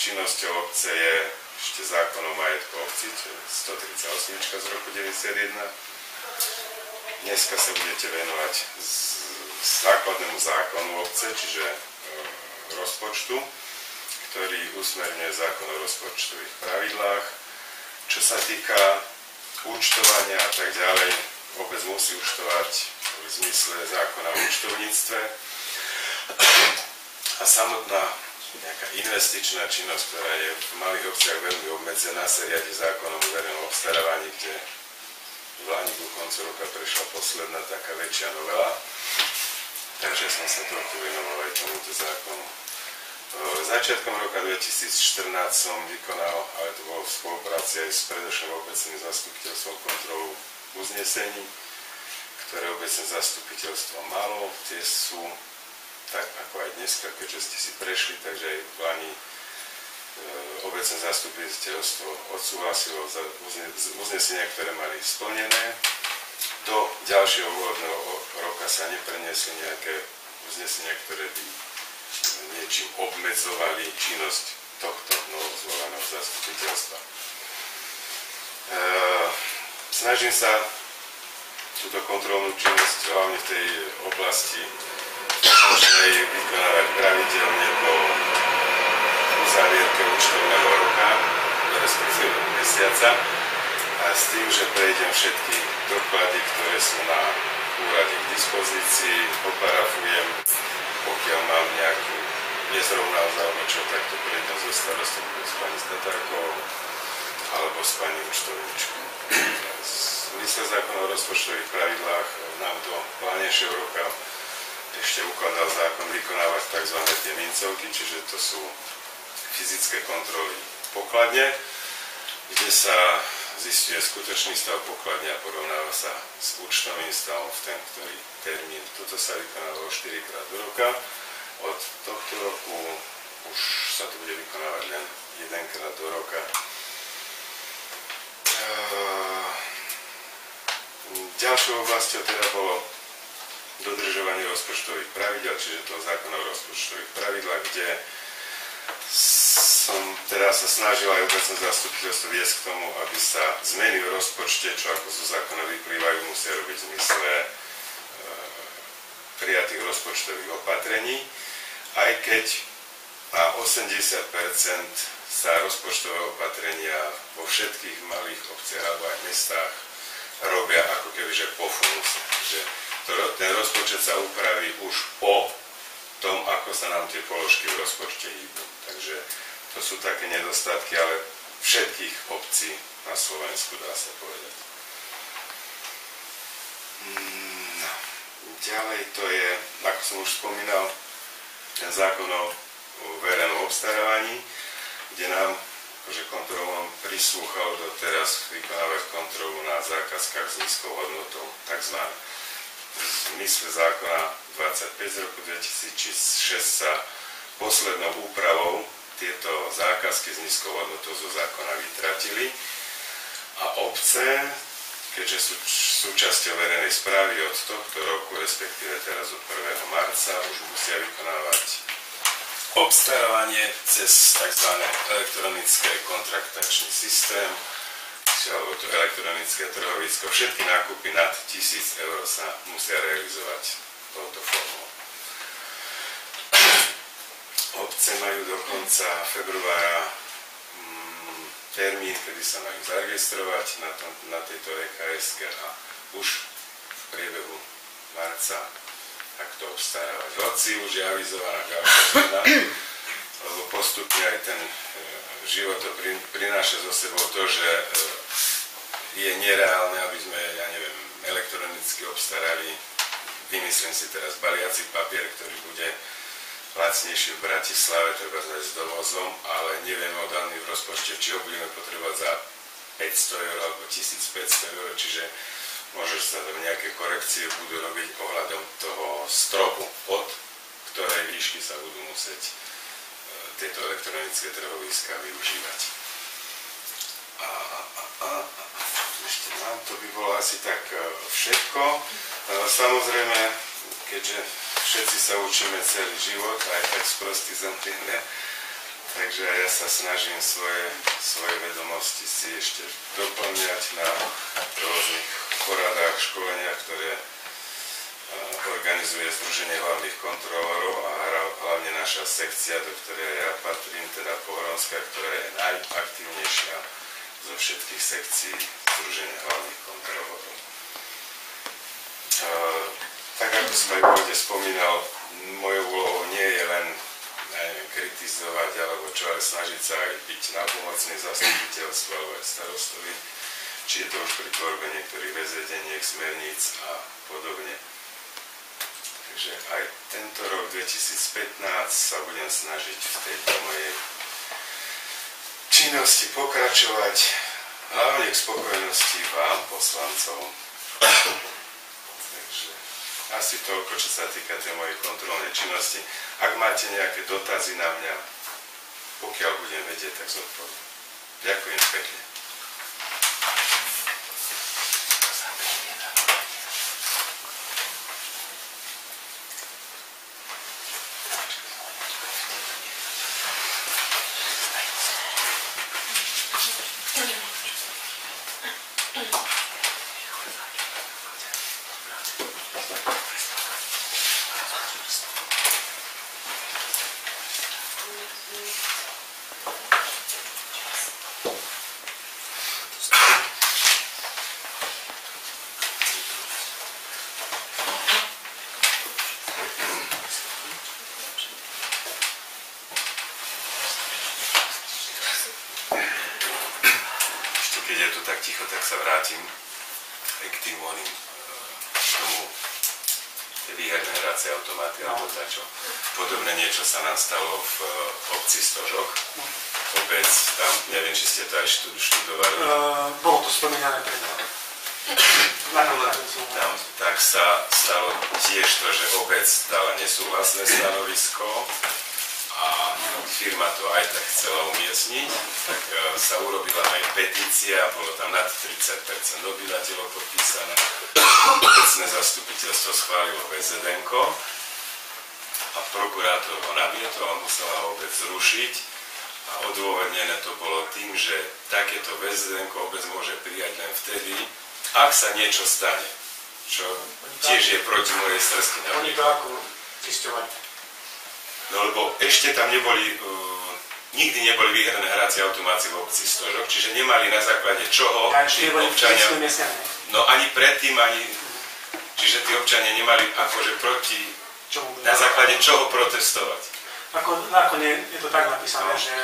činnosťou obce, je ešte zákon o majetku obci, čo je 138 z roku 91. Dneska sa budete venovať základnému zákonu obce, čiže rozpočtu, ktorý usmerňuje zákon o rozpočtových pravidlách. Čo sa týka účtovania a tak ďalej, obec musí účtovať v zmysle zákona o účtovníctve. A samotná nejaká investičná činnosť, ktorá je v malých obciach veľmi obmedzená, sa riadi zákonom o verejnom obstarávaní, kde v Lani ku koncu roka prešla posledná taká väčšia novela. Takže som sa trochu venoval aj tomuto zákonu. Začiatkom roka 2014 som vykonal, ale to bolo v spolupráci aj s predošlým obecným zastupiteľstvom, kontrolu uznesení, ktoré obecné zastupiteľstvo malo. Tie sú tak ako aj dneska, keďže ste si prešli, takže aj v Lani obecné zastupiteľstvo odsúhlasilo uznesenia, ktoré mali splnené. Do ďalšieho volebného roka sa nepreniesli nejaké uznesenia, ktoré by niečím obmedzovali činnosť tohto novozvoleného zastupiteľstva. Snažím sa túto kontrolnú činnosť hlavne v tej oblasti možnej vykonávať pravidelne po uzávierke účtovného roka, respektíve mesiaca, a s tým, že prejdem všetky doklady, ktoré sú na úrade k dispozícii, oparafujem, pokiaľ mám nejakú nezrovnalosť alebo čo, tak to prejdem so starostom s pani Tatarkovou alebo s pani účtovníčkou. V zmysle zákona o rozpočtových pravidlách nám do planejšieho roka ešte ukladal zákon vykonávať tzv. Tie mincovky, čiže to sú fyzické kontroly v pokladne, kde sa zisťuje skutočný stav pokladne a porovnáva sa s účtovným stavom v ten ktorý termín. Toto sa vykonávalo 4-krát do roka. Od tohto roku už sa to bude vykonávať len 1-krát do roka. Ďalšou oblasťou teda bolo dodržovanie rozpočtových pravidel, čiže toho zákona o rozpočtových pravidlách, kde som teda sa snažil aj obecné zastupiteľstvo viesť k tomu, aby sa zmeny v rozpočte, čo ako zo zákona vyplývajú, musia robiť v zmysle prijatých rozpočtových opatrení, aj keď na 80% sa rozpočtové opatrenia vo všetkých malých obciach alebo aj mestách robia ako kebyže po funuse. Ten rozpočet sa upraví už po tom, ako sa nám tie položky v rozpočte hýbu. Takže to sú také nedostatky, ale všetkých obcí na Slovensku, dá sa povedať. Ďalej to je, ako som už spomínal, ten zákon o verejnom obstarávaní, kde nám akože kontrolom prislúchalo doteraz vykonávať kontrolu na zákazkách s nízkou hodnotou, takzvané. V zmysle zákona 25 z roku 2006 sa poslednou úpravou tieto zákazky s nízkou hodnotou zo zákona vytratili a obce, keďže sú súčasťou verejnej správy od tohto roku, respektíve teraz od 1. marca, už musia vykonávať obstarávanie cez tzv. Elektronické kontraktačný systém, alebo to elektronické trhovisko. Všetky nákupy nad 1000 eur sa musia realizovať touto formou. Obce majú do konca februára termín, kedy sa majú zaregistrovať na tejto EKS a už v priebehu marca takto obstarávať. Hoci už je avizovaná ďalšia zmena, lebo postupne aj ten život to prináša zo sebou to, že je nereálne, aby sme, ja neviem, elektronicky obstarali, vymyslím si teraz, baliaci papier, ktorý bude lacnejší v Bratislave, treba s dovozom, ale nevieme odhadnúť v rozpočte, či ho budeme potrebovať za 500 eur alebo 1500 eur, čiže môže sa tam nejaké korekcie budú robiť ohľadom toho stropu, pod ktorej výšky sa budú musieť tieto elektronické trhoviská využívať. Ešte mám, to by bolo asi tak všetko. Samozrejme, keďže všetci sa učíme celý život, aj tak sprostí zomrieme, takže ja sa snažím svoje vedomosti si ešte doplňať na rôznych poradách, školeniach, ktoré organizuje Združenie hlavných kontrolorov a hlavne naša sekcia, do ktorej ja patrím, teda Pohronská, ktorá je najaktívnejšia zo všetkých sekcií Združenia hlavných kontrolorov. Tak ako som aj v úvode spomínal, mojou úlohou nie je len kritizovať alebo čo, ale snažiť sa aj byť nápomocný zastupiteľstvu alebo aj starostovi, či je to už pri tvorbe niektorých väzvedeniek, smerníc a podobne. Takže aj tento rok 2015 sa budem snažiť v tejto mojej činnosti pokračovať, hlavne k spokojnosti vám, poslancov. Takže asi toľko, čo sa týka tej mojej kontrolnej činnosti. Ak máte nejaké dotazy na mňa, pokiaľ budem vedieť, tak zodpoviem. Ďakujem pekne. Keď je tu tak ticho, tak sa vrátim aj k tým oným, tomu tie výherné hracie automaty alebo tačo. Podobné niečo sa nám stalo v obci Stožok. Obec tam, neviem, či ste to aj študovali. Bolo to spomínané pred tam, tak sa stalo tiež to, že obec dala nesúhlasné stanovisko a firma to aj tak chcela umiestniť, tak sa urobila aj petícia, bolo tam nad 30% obyvateľov podpísané. Obecné zastupiteľstvo schválilo VZN-ko a prokurátor ho namietol a musela ho obec zrušiť a odôvodnené to bolo tým, že takéto VZN-ko obec môže prijať len vtedy, ak sa niečo stane, čo tiež je proti mojej srsti. Oni to ako zisťovali? No lebo ešte tam nikdy neboli výherné hracie automáty v obci Stožok, čiže nemali na základe čoho tí občania... No ani predtým, čiže tí občania nemali akože proti... Na základe čoho protestovať. Ako zákone je to tak napísané, že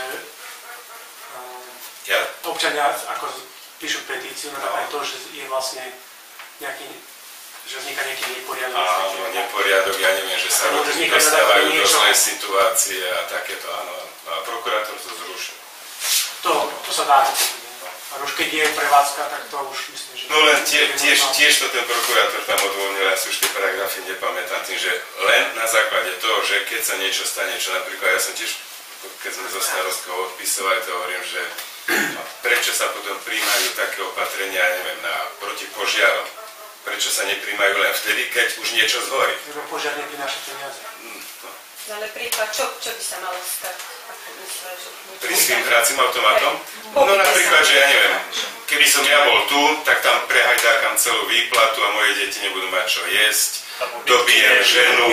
občania ako píšu petíciu na základe toho, že je vlastne nejaký... že vzniká nejaký neporiadok. Áno, neporiadok, ja neviem, že sa rodiny dostávajú do zlej situácie a takéto, áno. A prokurátor to zrušil. To sa dá zapovedať. A už keď je prevádzka, tak to už myslím, že... No len tiež to ten prokurátor tam odvolnil, ja si už tie paragrafy nepamätám tým, že len na základe toho, že keď sa niečo stane, čo napríklad ja som tiež, keď sme zo starostkou odpisovali, to hovorím, že prečo sa potom príjmajú také opatrenia, neviem, proti požiarom. Prečo sa nepríjmajú len vtedy, keď už niečo zhorí? Lebo požiar neprináša peniaze. No ale príklad, čo by sa malo stať? Pri svým hracím automatom? No napríklad, že ja neviem, keby som ja bol tu, tak tam prehajdákam celú výplatu a moje deti nebudú mať čo jesť, dobijem ženu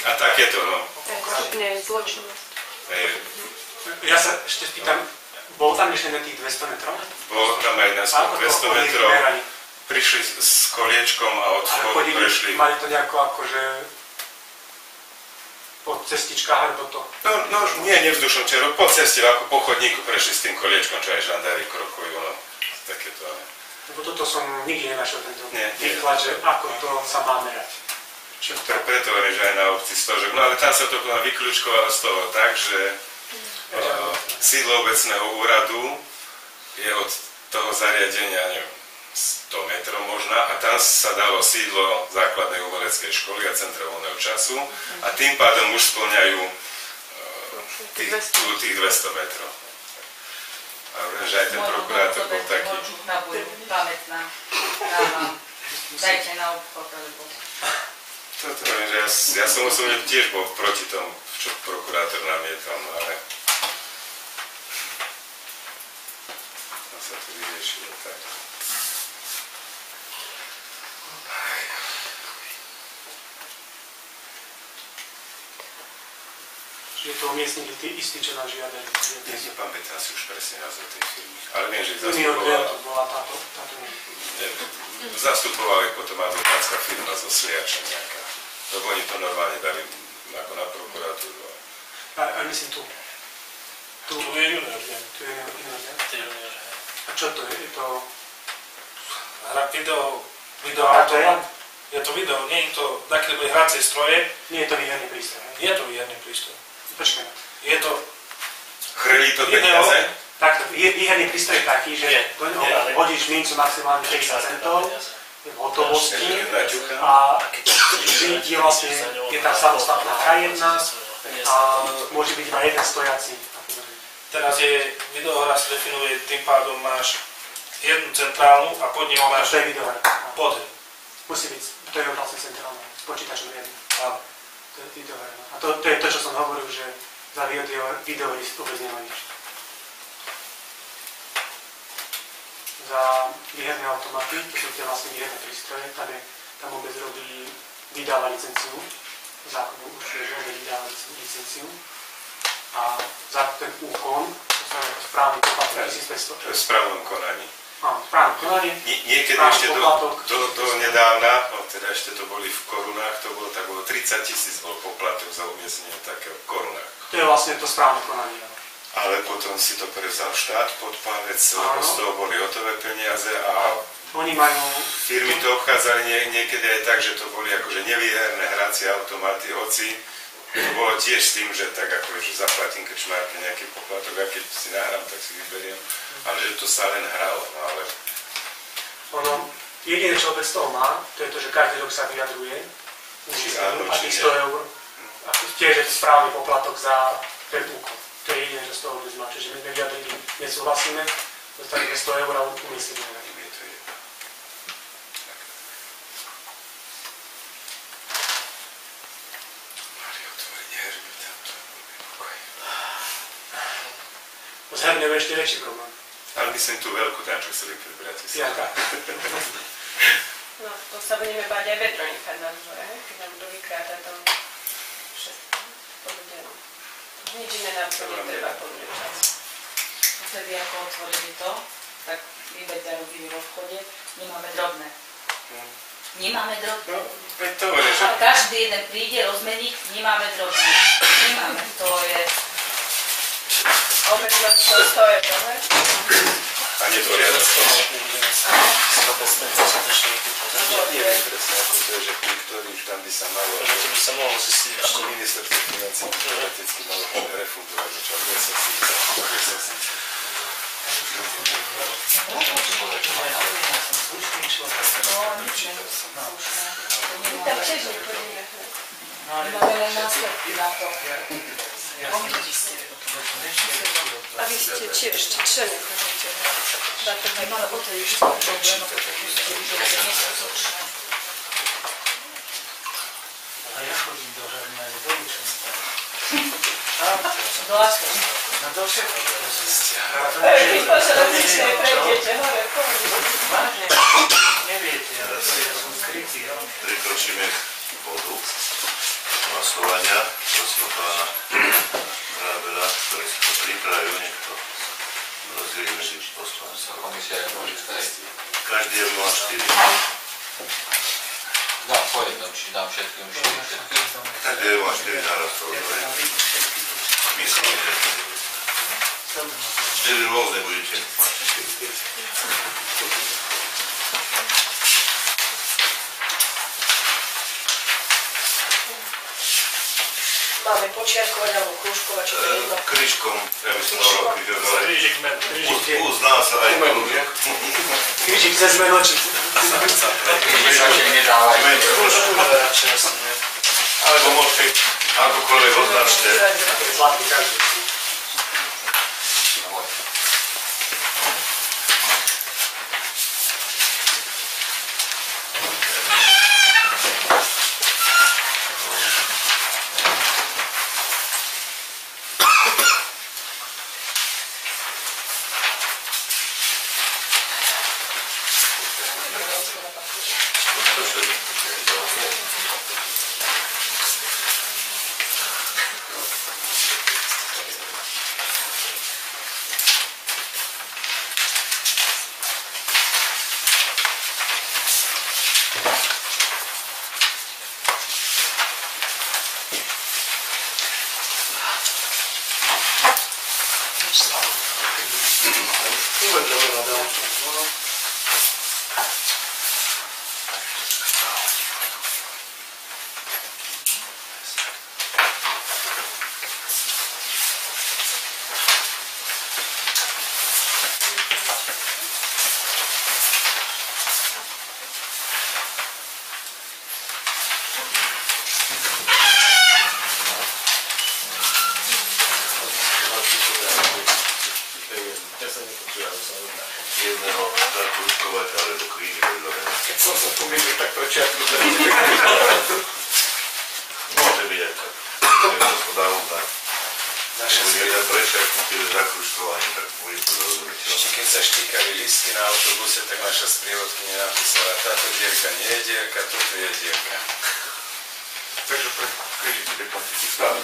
a takéto, no. Stupne zločinnosť. Ja sa ešte spýtam, bolo tam ešte na tých 200 metrov? Bolo tam aj na 200 metrov. Prišli s koliečkom a od schodu prešli. Mali to nejako akože po cestičkách alebo to? No nie nevzdušnom čeru, po ceste, ako po chodníku prešli s tým koliečkom, čo aj žandári krokujú, no takéto. Lebo toto som nikdy nenašiel tento výklad, že ako to sa má merať. Preto hovorím, že aj na obci Stožok. No ale tam sa to vyklúčkovalo z toho tak, že sídlo obecného úradu je od toho zariadenia, neviem, 100 metrov možná a tam sa dalo sídlo základnej umeleckej školy a centra voľného času a tým pádom už spĺňajú tých 200 metrov. A viem, že aj ten prokurátor bol taký. Pamätná. Dajte na obchod, alebo... Toto viem, že ja som osobne tiež bol proti tomu, čo prokurátor namietal, ale to sa to vyriešilo tak. Čiže to umiestnili tí istí, čo nás žiadali. Nepamätám si už presne názov tej firmy, ale viem, že ich zastupovala ich potom advokátska firma zo Sliača nejaká. Lebo oni to normálne dali ako na prokuratúru. A myslím tu. Tu je junior, nie? Tu je junior. A čo to je? Je to... Hra videoautomat? Je to video, nie je to také hracie stroje. Nie je to výherný prístroj. Je to výherný prístroj. Počkaj. Je to... Chrlí to peniaze? Takto, výherný prístroj je taký, že do neho hodíš mincu maximálne 50 centov v hotovosti a vždy je vlastne, je tam samostatná hra jedna a môže byť iba jeden stojací. Teraz je videohra sa definuje, tým pádom máš jednu centrálnu a pod ním máš... To je videohra. Podhľad. Musí byť, to je vlastne centrálna, s počítačom jedným. Áno. To je videohra. A to je to, čo som hovoril, že za videohry vôbec nemá nič. Za výherné automaty, to sú tie vlastne výherné prístroje, tam vôbec vydáva licenciu, zákon určuje, že vydáva licenciu a za ten úkon, to znamená správny poplatok 1500. V správnom konaní. Áno, správne konanie. Niekedy ešte do nedávna, no teda ešte to boli v korunách, to bolo tak, 30 000 bol poplatok za umiestnenie takého v korunách. To je vlastne to správne konanie. Ale potom si to prevzal štát pod pálec, lebo z toho boli hotové peniaze a oni majú... firmy to obchádzali niekedy aj tak, že to boli akože nevýherné hracie automaty, hoci to bolo tiež s tým, že tak akože zaplatím krčmárke nejaký poplatok a keď si nahrám, tak si vyberiem, ale že to sa len hralo, no ale... Jediné, čo vôbec z toho má, to je to, že každý rok sa vyjadruje, a tých 100 eur, a tiež je to správny poplatok za ten úkon. To je jediné, čo z toho vôbec má. Čiže my sme vyjadrili, nesúhlasíme, dostaneme 100 eur a umiestníme. Z herného je ešte väčší problém. Ale myslím tú veľkú tam, čo chceli prebrať. No, to sa budeme báť aj vetro nechať na dvore, keď nám budú vykrátať tam všetko. Nič iné nám to netreba podľa čas. Vtedy ako otvorili to, tak vybedza robili vo vchode, nemáme drobné. Nemáme drobné. A každý jeden príde rozmeniť, nemáme drobné. Nemáme, to je... Opäť na to je dobre. A netvoria za to. Neviem presne, ako to je, že pri ktorých tam by sa malo... To by sa mohlo zistiť. Ako ministerstvo financí teoreticky malo refundovať niečo, ale nie som si. Tam tiež nechodíme. Máme len následky na to. A vy ste tiež, čo nechodíte? Máme o to ešte problém, o to pustili, že to neskutočné. A ja chodím do hlavne aj do Lučiny. Do Laska. Na to všetko. Vy pošle rozličné prejdete hore, Vážne, neviete, ale ja som skrytý. Prikročíme k bodu hlasovania. Prosím pána Rábela, ktorý si to pripraví, nech to rozdieli medzi poslancov. Komisia je dôležitá. Každý je mal 4. Dám po jednom, či dám všetkým 4. Každý je mal 4 naraz to odvorí. Myslím, že 4 rôzne budete. Máme počiarkovať alebo krúžkovať, čo to je jedno. Krížkom, ja by som dal krížok, ale Krížik uzná sa aj krížok. Krížik cez menočí. Radšej nedávaj. Alebo môžete akokoľvek označte. Zlatý každý. jedného zakružkovať, ale do kríži vedľa. Keď som sa pomýlil, tak pročiatku Môže byť aj tak. To dá uznať. Keď jeden prečiatnutý zakružkovanie, tak bude to zrozumiteľné. Ešte keď sa štíkali listky na autobuse, tak naša sprievodkyňa napísala, táto dierka nie je dierka, toto je dierka. Takže pre kríži bude platiť stále.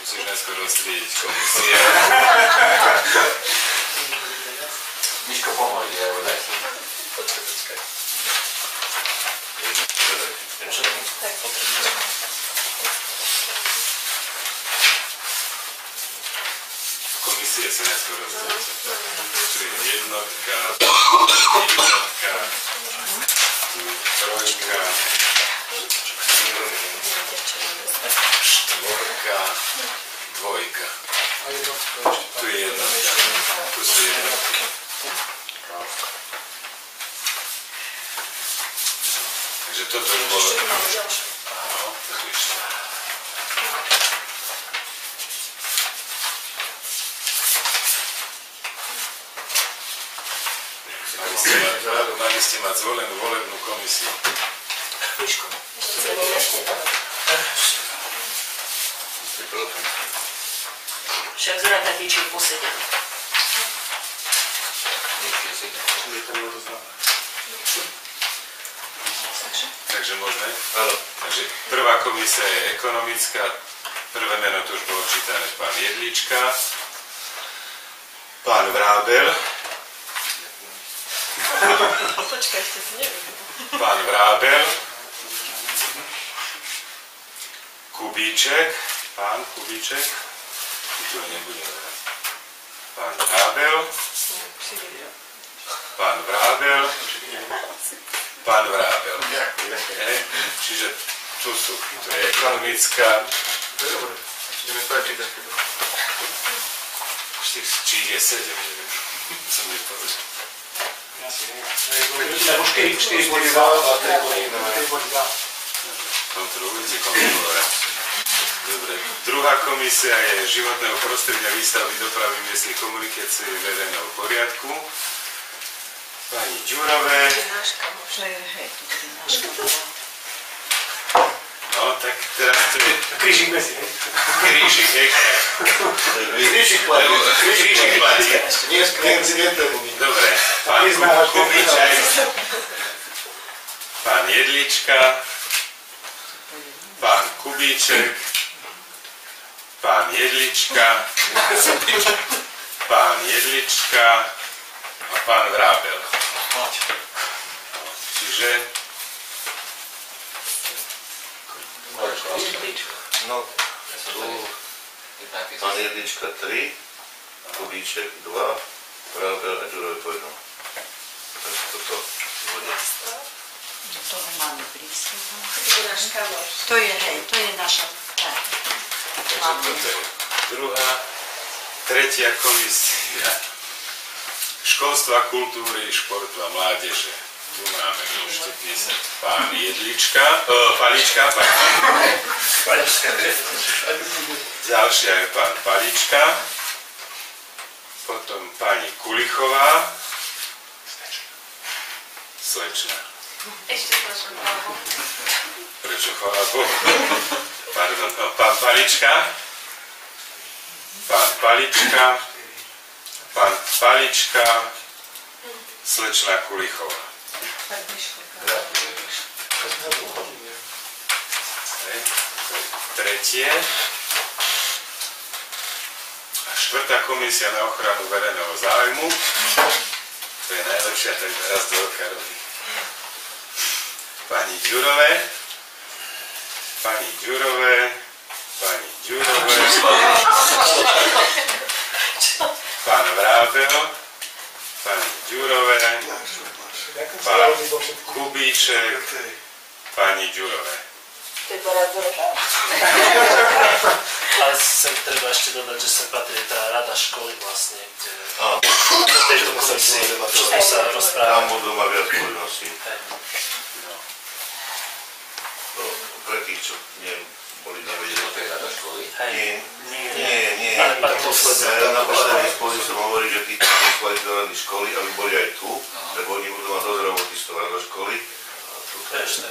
Musíš najskôr rozstriediť komisie. Miško, pomôž, ja ho daj sem. Počkaj. Komisie si najskôr rozstriediť. Tu je jednotka, tu trojka, štvorka, dvojka. Tu je jednotka. Tu sú jednotky. Takže toto už bolo... No, tak ešte. Mali ste mať zvolenú volebnú komisiu. Miško. Však zrátať ničím posedia. Takže môžeme? Áno. Takže prvá komisia je ekonomická. Prvé meno tu už bolo čítané pán Jedlička. Pán Vrábel. Počkaj, ešte si neviem. Pán Vrábel. Kubíček. Pán Kubíček. Tu nebudem. Pán Vrábel. Pán Vrábel. Pán Vrábel. Čiže tu je ekonomická. Či je 7, neviem. Som nepovedal. Kontrolujte kontrolora. Dobre. Druhá komisia je životného prostredia, výstavby, dopravy, miestnej komunikácie, verejného poriadku. Pani Ďurové. No, tak teraz to je... Krížik mesi, hej? Krížik, hej? Krížik platí. Krížik platí. Nie z klientom. Dobre. Pán Kubíček. Pán Jedlička. Pán Kubíček. Pán Jedlička. Pán Jedlička. A pán Vrábel. Čiže... No, pán Jedlička 3, Kubíček 2, Vrábel a Ďurové po jednom. Takže toto bude. máme blízko. To je náš kamoš. To je, hej, to je naša... Tak. Takže toto je druhá. Tretia komisia školstva, kultúry, športu a mládeže. Tu máme, môžete písať, pán Jedlička, Palička, pardon. Ďalšia je pán Palička, potom pani Kulichová, Slečna. Ešte slečna, Bohu. Prečo, chvála Bohu? Pardon, pán Palička, pán Palička, pán Palička, Slečna Kulichová. Tretie. A štvrtá komisia na ochranu verejného záujmu. To je najlepšia, tak teraz do oka robí. Pani Ďurové. Pani Ďurové. Pani Ďurové. Pán Vrábel. Pani Ďurové. Pán Kubíček. Pani Ďurové. Ale sem treba ešte dodať, že sem patrí tá rada školy vlastne, kde v tejto komisii sa rozpráva. Tam budú mať viac povinností. Pre tých, čo boli nevedeli. To je rada školy? Nie. Ale pán posledný. Na poslednej spôsob som hovorí, že tí poslali do rady školy, aby boli aj tu, lebo oni budú mať dosť roboty z toho rada školy. To je ešte.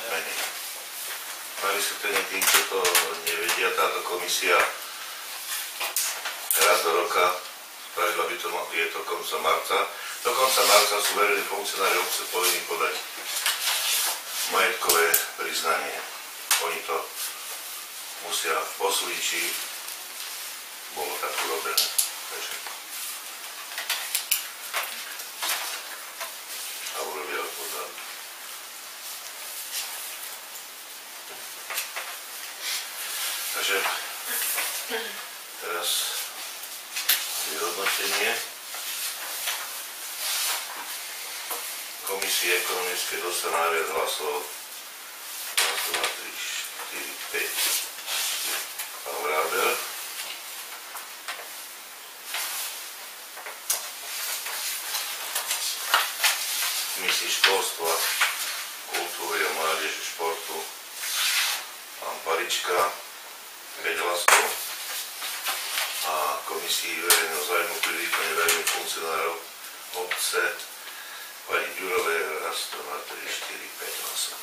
Na vysvetlenie tým, čo to nevedia, táto komisia raz do roka spravila by to, je to konca marca. Do konca marca sú verejní funkcionári obce povinní podať majetkové priznanie. Oni to musia posúdiť, či bolo tak urobené. Takže. A urobia odpovedať. Takže teraz vyhodnotenie komisie ekonomické dostane najviac hlasov 2, 3, 4, 5. Pán Vrábel. Komisii školstva, kultúry a mládeže, športu pán Palička 5 hlasov a komisii verejného zájmu pri výkone verejných funkcionárov obce pani Ďurové raz, 2, 3, 4, 5 hlasov.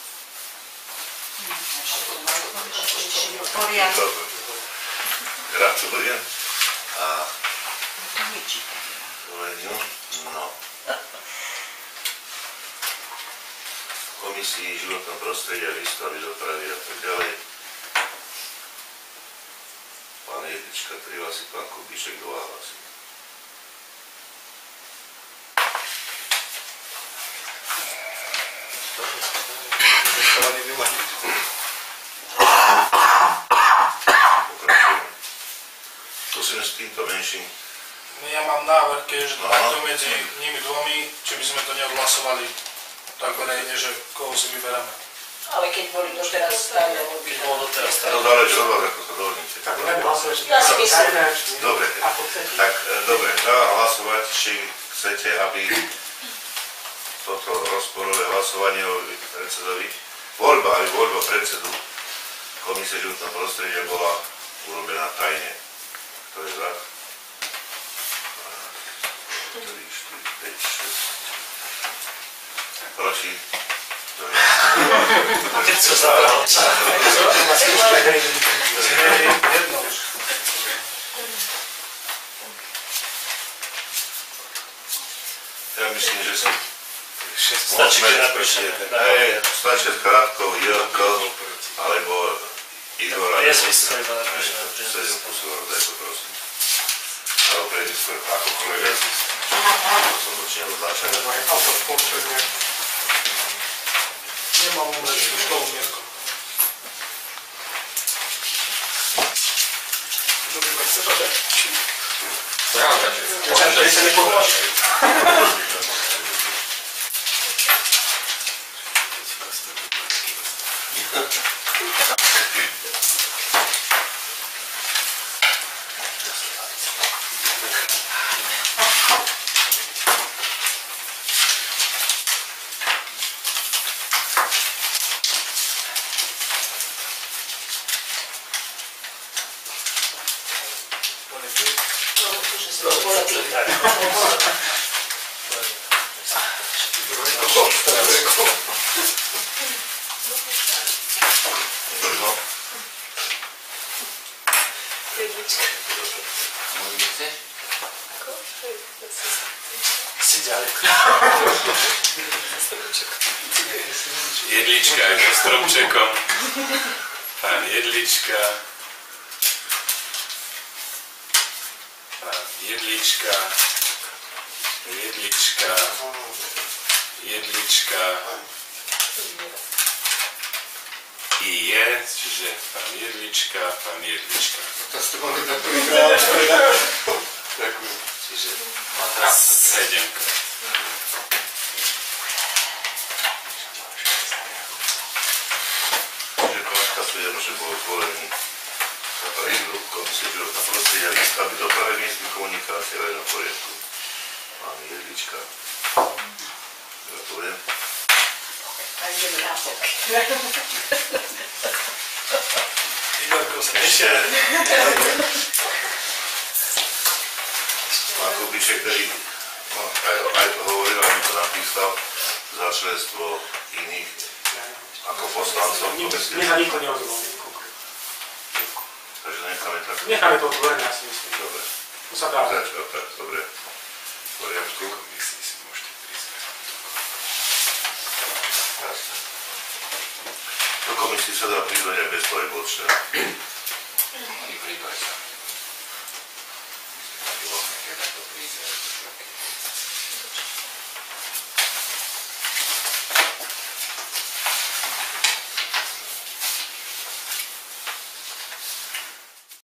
Dobre. Gratulujem. A no. Komisii životného prostredia, výstavby, dopravy a tak ďalej. Pán Jedlička 3 hlasy, pán Kubíček 2 hlasy. Prosím s týmto menším. Ja mám návrh, keďže takto medzi nimi dvomi, či by sme to neodhlasovali tak verejne, že koho si vyberáme. Ale keď boli doteraz stále. Keď bolo doteraz stále. To záleží od vás, ako sa dohodnete. Tak budeme hlasovať. Ja si myslím. Dobre, tak dobre, dávam hlasovať, či chcete, aby toto rozporové hlasovanie o predsedovi, voľba predsedu Komisie životného prostredia bola urobená tajne. Kto je za? 3, 4, 5, 6. Proti? Kto je? Keď sa zabral. Jedno už. Ja myslím, že si Stačí, keď napíšeme. Stačí krátko JK alebo Igora. Priezvisko iba napíšeme. 7 kusov, daj to prosím. Alebo priezvisko akokoľvek. To som začínal označať. Autor spoločne. Nemám umrieť školu mierko. Dobre, tak sa to dať. Ja sa nepovedal. Jedlička je so stromčekom. Pán Jedlička. Pán Jedlička. Jedlička. Jedlička. I je, čiže pán Jedlička, pán Jedlička. To ste mohli tak prvýkrát. Čiže má 7-krát. Že bol zvolený Komisie životného prostredia, aby doprave miestnej komunikácie aj na poriadku. Pán Jedlička. Gratulujem. A ideme na fotky. Ešte pán Kubiček, ktorý aj to hovoril, aby to napísal za členstvo iných ako poslancov. Mne sa nikto neozval. Takže necháme tak. Necháme to otvorené, ja si myslím. Dobre. To sa dá. Začal tak, dobre. V poriadku. Komisii si môžete prizvať. Jasne. Do komisii sa dá prizvať aj bez toho bodča. Oni prizvať sa. Myslím, že keď to prizvať.